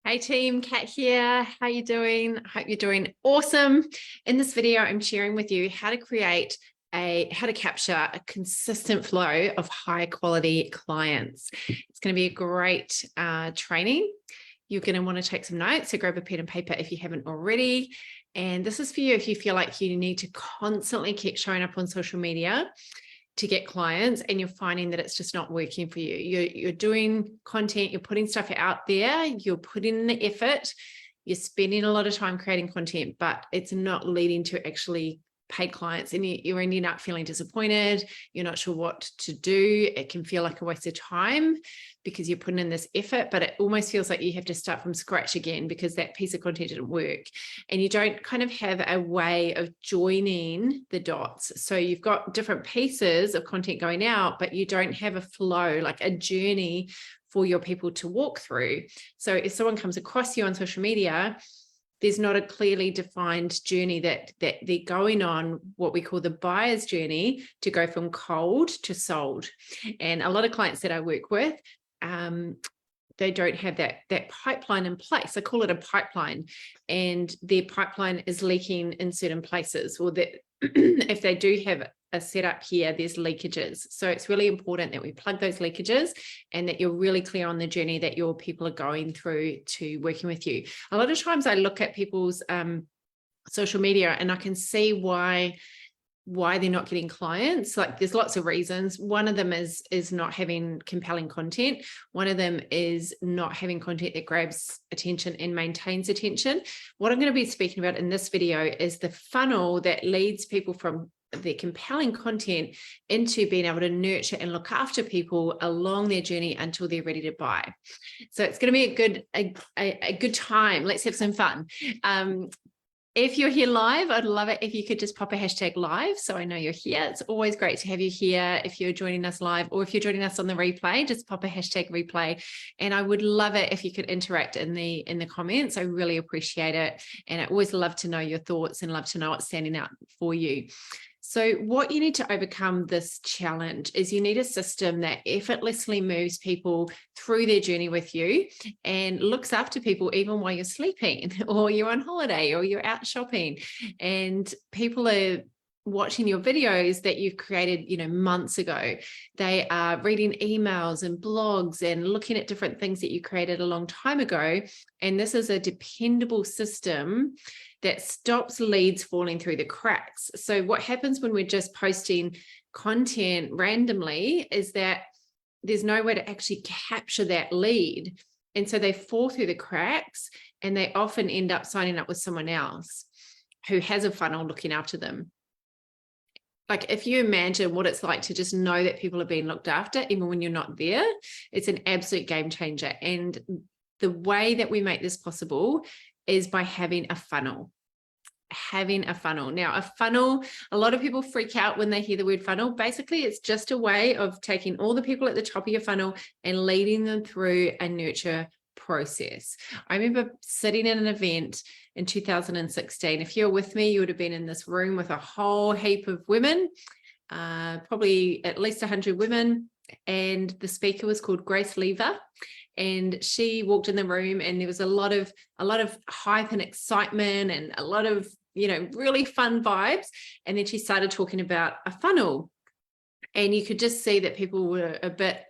Hey team, Kat here. How you doing? I hope you're doing awesome. In this video, I'm sharing with you how to capture a consistent flow of high quality clients. It's going to be a great training. You're going to want to take some notes, so grab a pen and paper if you haven't already. And this is for you if you feel like you need to constantly keep showing up on social media to get clients and you're finding that it's just not working for you. You're doing content, you're putting stuff out there, you're putting in the effort, you're spending a lot of time creating content, but it's not leading to actually paid clients, and you're ending up feeling disappointed. You're not sure what to do. It can feel like a waste of time because you're putting in this effort, but it almost feels like you have to start from scratch again because that piece of content didn't work. And you don't kind of have a way of joining the dots. So you've got different pieces of content going out, but you don't have a flow, like a journey for your people to walk through. So if someone comes across you on social media, there's not a clearly defined journey that they're going on, what we call the buyer's journey, to go from cold to sold. And a lot of clients that I work with, they don't have that pipeline in place. I call it a pipeline, and their pipeline is leaking in certain places, or that if they do have a setup here, there's leakages. So it's really important that we plug those leakages and that you're really clear on the journey that your people are going through to working with you. A lot of times I look at people's social media and I can see why they're not getting clients. Like, there's lots of reasons. One of them is not having compelling content. One of them is not having content that grabs attention and maintains attention. What I'm going to be speaking about in this video is the funnel that leads people from their compelling content into being able to nurture and look after people along their journey until they're ready to buy. So it's going to be a good time. Let's have some fun. If you're here live, I'd love it if you could just pop a hashtag live so I know you're here. It's always great to have you here if you're joining us live, or if you're joining us on the replay, just pop a hashtag replay. And I would love it if you could interact in the comments. I really appreciate it. And I always love to know your thoughts and love to know what's standing out for you. So what you need to overcome this challenge is you need a system that effortlessly moves people through their journey with you and looks after people even while you're sleeping or you're on holiday or you're out shopping, and people are watching your videos that you've created, months ago. They are reading emails and blogs and looking at different things that you created a long time ago. And this is a dependable system that stops leads falling through the cracks. So what happens when we're just posting content randomly is that there's no way to actually capture that lead. And so they fall through the cracks, and they often end up signing up with someone else who has a funnel looking after them. Like, if you imagine what it's like to just know that people are being looked after, even when you're not there, it's an absolute game changer. And the way that we make this possible is by having a funnel. Now, a funnel, a lot of people freak out when they hear the word funnel. Basically, it's just a way of taking all the people at the top of your funnel and leading them through a nurture process. I remember sitting in an event in 2016. If you're with me, you would have been in this room with a whole heap of women, probably at least 100 women. And the speaker was called Grace Lever. And she walked in the room, and there was a lot of hype and excitement and a lot of, really fun vibes. And then she started talking about a funnel, and you could just see that people were a bit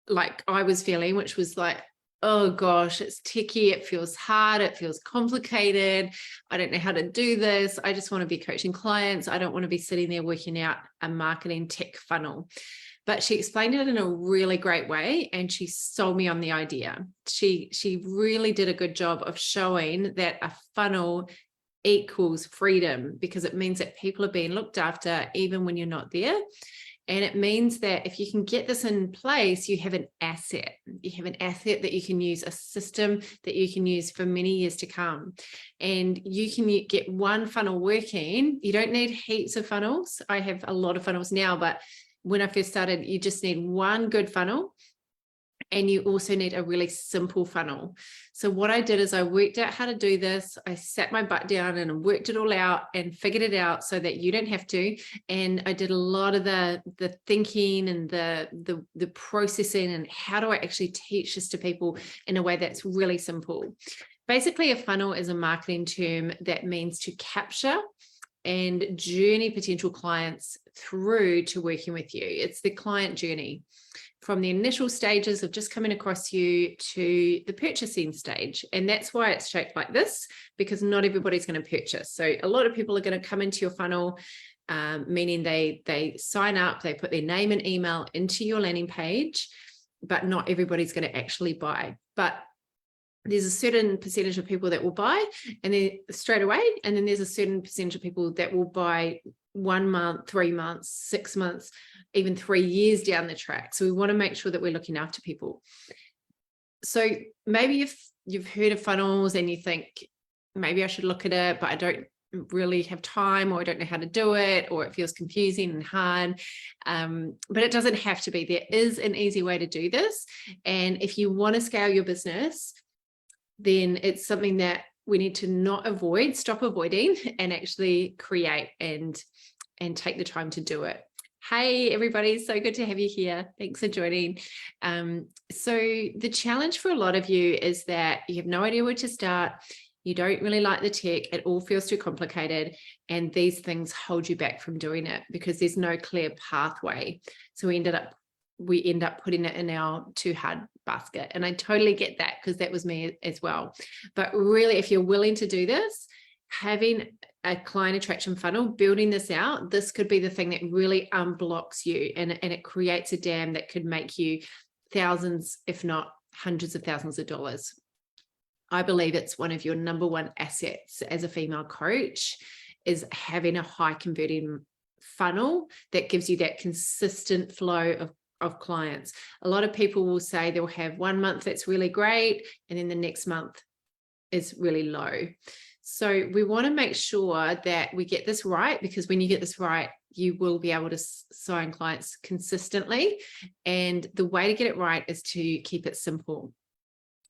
like I was feeling, which was like, oh gosh, it's techie. It feels hard. It feels complicated. I don't know how to do this. I just want to be coaching clients. I don't want to be sitting there working out a marketing tech funnel. But she explained it in a really great way, and she sold me on the idea. She really did a good job of showing that a funnel equals freedom, because it means that people are being looked after even when you're not there. And it means that if you can get this in place, you have an asset. You have an asset that you can use, a system that you can use for many years to come. And you can get one funnel working. You don't need heaps of funnels. I have a lot of funnels now, but when I first started, you just need one good funnel. And you also need a really simple funnel. So what I did is I worked out how to do this. I sat my butt down and worked it all out and figured it out so that you don't have to. And I did a lot of the thinking and the processing and how do I actually teach this to people in a way that's really simple. Basically, a funnel is a marketing term that means to capture and journey potential clients through to working with you. It's the client journey, from the initial stages of just coming across you to the purchasing stage. And that's why it's shaped like this, because not everybody's going to purchase. So a lot of people are going to come into your funnel, meaning they sign up, they put their name and email into your landing page, but not everybody's going to actually buy. But there's a certain percentage of people that will buy and then straight away. And then there's a certain percentage of people that will buy 1 month, 3 months, 6 months, even 3 years down the track. So we want to make sure that we're looking after people. So maybe if you've heard of funnels and you think, maybe I should look at it, but I don't really have time, or I don't know how to do it, or it feels confusing and hard. But it doesn't have to be. There is an easy way to do this. And if you want to scale your business, then it's something that we need to not avoid, stop avoiding, and actually create and take the time to do it. Hey, everybody, so good to have you here. Thanks for joining. So the challenge for a lot of you is that you have no idea where to start. You don't really like the tech. It all feels too complicated. And these things hold you back from doing it because there's no clear pathway. So we end up putting it in our too hard basket. And I totally get that, because that was me as well. But really, if you're willing to do this, having a client attraction funnel, building this out, this could be the thing that really unblocks you, and it creates a dam that could make you thousands, if not hundreds of thousands of dollars. I believe it's one of your number one assets as a female coach, is having a high converting funnel that gives you that consistent flow of clients. A lot of people will say they'll have 1 month that's really great, and then the next month is really low. So we want to make sure that we get this right, because when you get this right, you will be able to sign clients consistently. And the way to get it right is to keep it simple.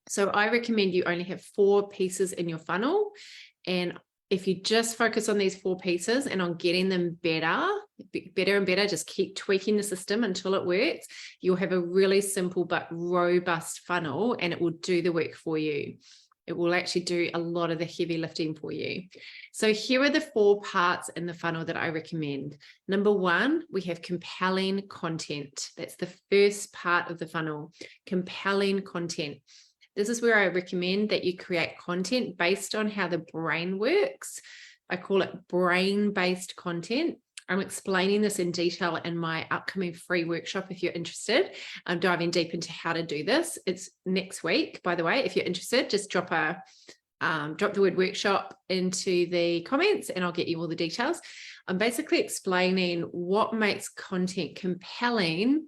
So I recommend you only have 4 pieces in your funnel. And if you just focus on these 4 pieces and on getting them better and better, just keep tweaking the system until it works, you'll have a really simple but robust funnel, and it will do the work for you. It will actually do a lot of the heavy lifting for you. So here are the 4 parts in the funnel that I recommend. Number 1, we have compelling content. That's the first part of the funnel, compelling content. This is where I recommend that you create content based on how the brain works. I call it brain-based content. I'm explaining this in detail in my upcoming free workshop. If you're interested, I'm diving deep into how to do this. It's next week, by the way. If you're interested, just drop the word workshop into the comments and I'll get you all the details. I'm basically explaining what makes content compelling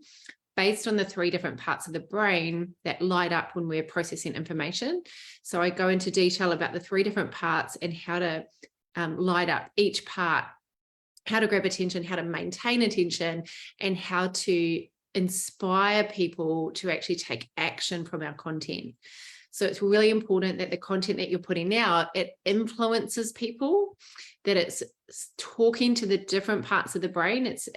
based on the 3 different parts of the brain that light up when we're processing information. So I go into detail about the 3 different parts and how to light up each part, how to grab attention, how to maintain attention, and how to inspire people to actually take action from our content. So it's really important that the content that you're putting out, it influences people, that it's talking to the different parts of the brain. It's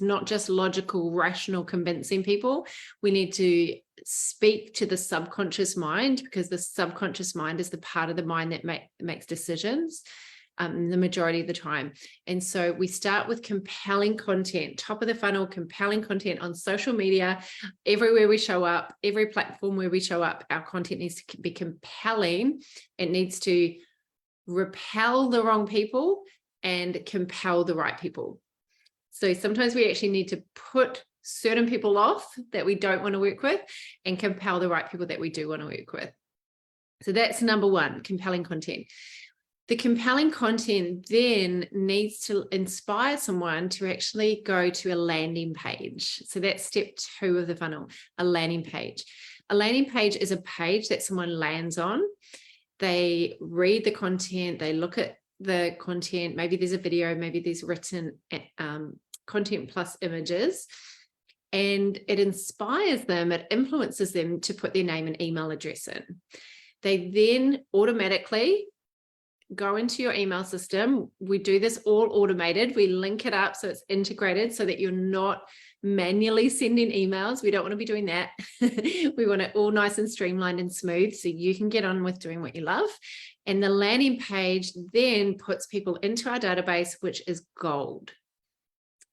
not just logical, rational, convincing people. We need to speak to the subconscious mind, because the subconscious mind is the part of the mind that makes decisions the majority of the time. And so we start with compelling content, top of the funnel, compelling content on social media. Everywhere we show up, every platform where we show up, our content needs to be compelling. It needs to repel the wrong people and compel the right people. So sometimes we actually need to put certain people off that we don't want to work with and compel the right people that we do want to work with. So that's number 1, compelling content. The compelling content then needs to inspire someone to actually go to a landing page. So that's step 2 of the funnel, a landing page. A landing page is a page that someone lands on. They read the content, they look at the content, maybe there's a video, maybe there's written content plus images, and it inspires them, it influences them to put their name and email address in. They then automatically go into your email system. We do this all automated. We link it up so it's integrated so that you're not manually sending emails. We don't want to be doing that. We want it all nice and streamlined and smooth so you can get on with doing what you love. And the landing page then puts people into our database, which is gold.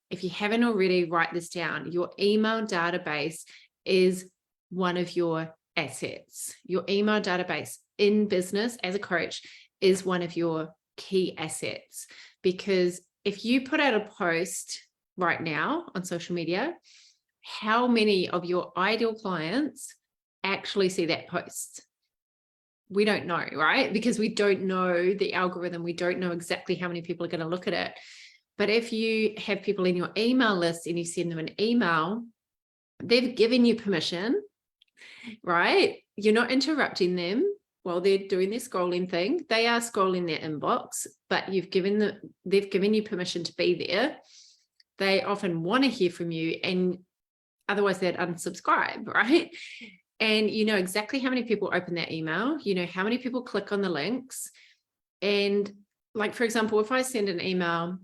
If you haven't already, write this down. Your email database is one of your assets. Your email database in business as a coach is one of your key assets, because if you put out a post right now on social media, how many of your ideal clients actually see that post? We don't know, right? Because we don't know the algorithm. We don't know exactly how many people are going to look at it. But if you have people in your email list and you send them an email, they've given you permission, right? You're not interrupting them while they're doing their scrolling thing. They are scrolling their inbox, but they've given you permission to be there. They often want to hear from you, and otherwise they'd unsubscribe, right? And you know exactly how many people open that email. You know how many people click on the links. And like, for example, if I send an email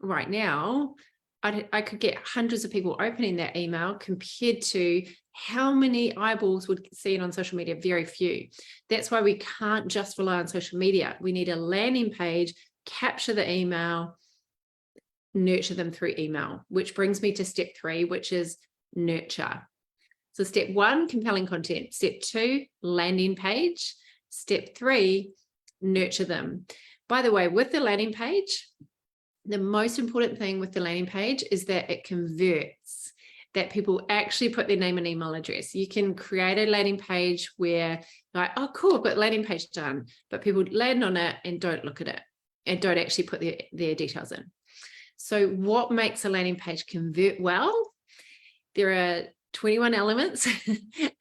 right now, I could get hundreds of people opening that email compared to how many eyeballs would see it on social media. Very few. That's why we can't just rely on social media. We need a landing page, capture the email, nurture them through email, which brings me to step 3, which is nurture. So step 1, compelling content. Step 2, landing page. Step 3, nurture them. By the way, with the landing page, the most important thing with the landing page is that it converts, that people actually put their name and email address. You can create a landing page where like, oh, cool, I've got the landing page done, but people land on it and don't look at it and don't actually put their details in. So what makes a landing page convert well? There are 21 elements.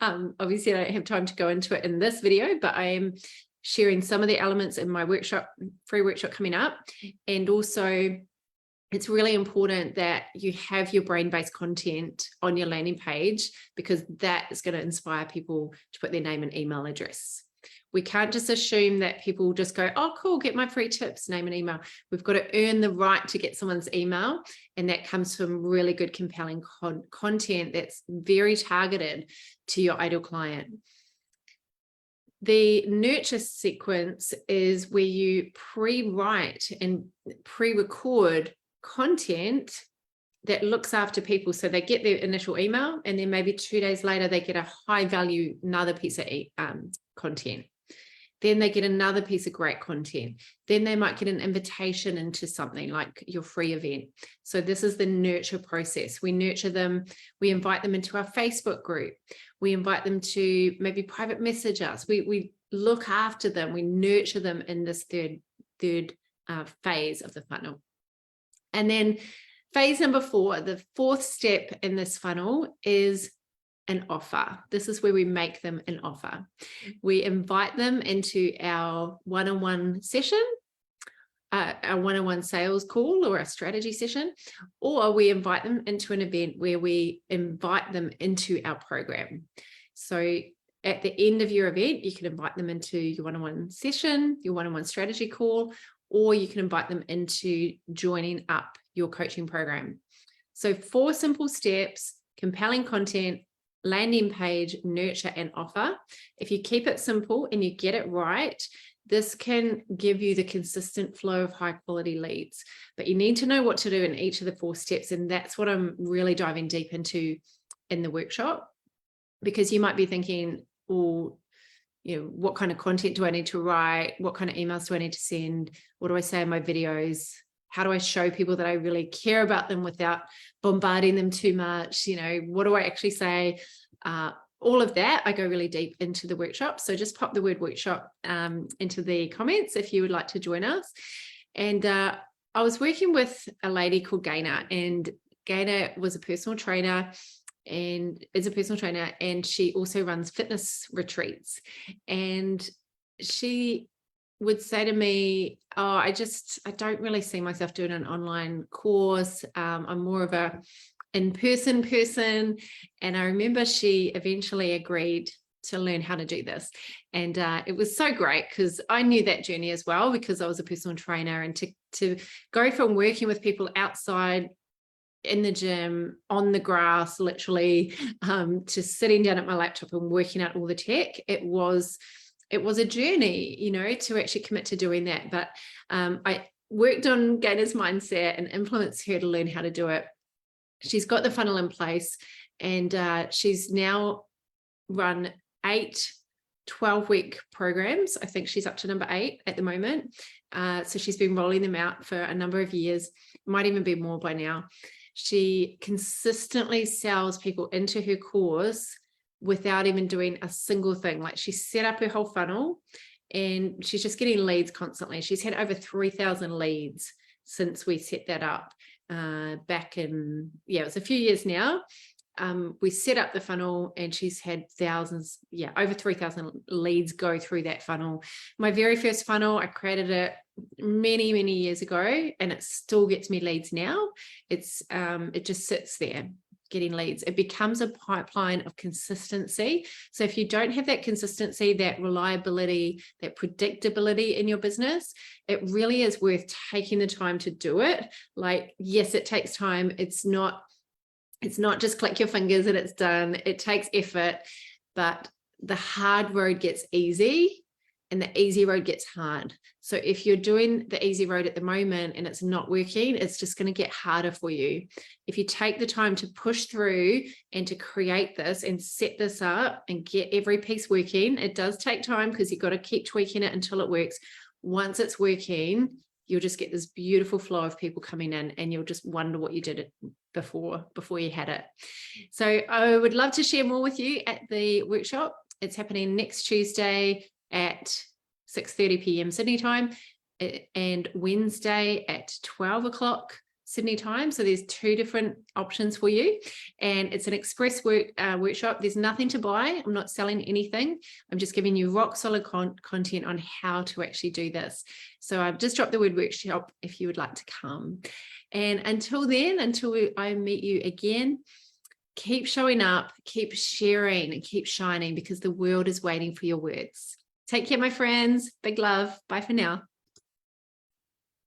Obviously, I don't have time to go into it in this video, but I am sharing some of the elements in my workshop, free workshop coming up. And also, it's really important that you have your brain-based content on your landing page, because that is going to inspire people to put their name and email address. We can't just assume that people just go, oh, cool, get my free tips, name and email. We've got to earn the right to get someone's email. And that comes from really good, compelling content that's very targeted to your ideal client. The nurture sequence is where you pre-write and pre-record content that looks after people. So they get their initial email, and then maybe 2 days later, they get a high value, another piece of content. Then they get another piece of great content. Then they might get an invitation into something like your free event. So this is the nurture process. We nurture them. We invite them into our Facebook group. We invite them to maybe private message us. We look after them. We nurture them in this third phase of the funnel. And then phase number 4, the 4th step in this funnel is an offer. This is where we make them an offer. We invite them into our one-on-one session, our one-on-one sales call or a strategy session, or we invite them into an event where we invite them into our program. So at the end of your event, you can invite them into your one-on-one session, your one-on-one strategy call, or you can invite them into joining up your coaching program. So 4 simple steps: compelling content, landing page, nurture, and offer. If you keep it simple and you get it right, this can give you the consistent flow of high quality leads. But you need to know what to do in each of the 4 steps. And that's what I'm really diving deep into in the workshop, because you might be thinking, well, you know, what kind of content do I need to write? What kind of emails do I need to send? What do I say in my videos? How do I show people that I really care about them without bombarding them too much? You know, what do I actually say? All of that, I go really deep into the workshop. So just pop the word workshop into the comments if you would like to join us. And I was working with a lady called Gaynor, and Gaynor was a personal trainer and is a personal trainer, and she also runs fitness retreats. And she would say to me, oh, I don't really see myself doing an online course. I'm more of a in-person person. And I remember she eventually agreed to learn how to do this. And it was so great because I knew that journey as well, because I was a personal trainer, and to go from working with people outside in the gym, on the grass, literally, to sitting down at my laptop and working out all the tech. It was a journey, you know, to actually commit to doing that. But I worked on Gainer's mindset and influenced her to learn how to do it. She's got the funnel in place, and she's now run 8 12-week programs. I think she's up to number 8 at the moment. So she's been rolling them out for a number of years, might even be more by now. She consistently sells people into her course without even doing a single thing. Like, she set up her whole funnel and she's just getting leads constantly. She's had over 3,000 leads since we set that up back in, it was a few years now. We set up the funnel and she's had thousands, over 3,000 leads go through that funnel. My very first funnel, I created it many, many years ago, and it still gets me leads now. It just sits there getting leads. It becomes a pipeline of consistency. So if you don't have that consistency, that reliability, that predictability in your business, it really is worth taking the time to do it. Like, yes, it takes time. It's not just click your fingers and it's done. It takes effort, but the hard road gets easy and the easy road gets hard. So if you're doing the easy road at the moment and it's not working, it's just going to get harder for you. If you take the time to push through and to create this and set this up and get every piece working, it does take time because you've got to keep tweaking it until it works. Once it's working, you'll just get this beautiful flow of people coming in, and you'll just wonder what you did before you had it. So I would love to share more with you at the workshop. It's happening next Tuesday at 6:30 p.m. Sydney time, and Wednesday at 12 o'clock Sydney time. So there's 2 different options for you, and it's an express workshop. There's nothing to buy. I'm not selling anything. I'm just giving you rock solid content on how to actually do this. So I've just dropped the word workshop if you would like to come. And until then, until I meet you again, keep showing up, keep sharing, and keep shining, because the world is waiting for your words. Take care, my friends. Big love. Bye for now.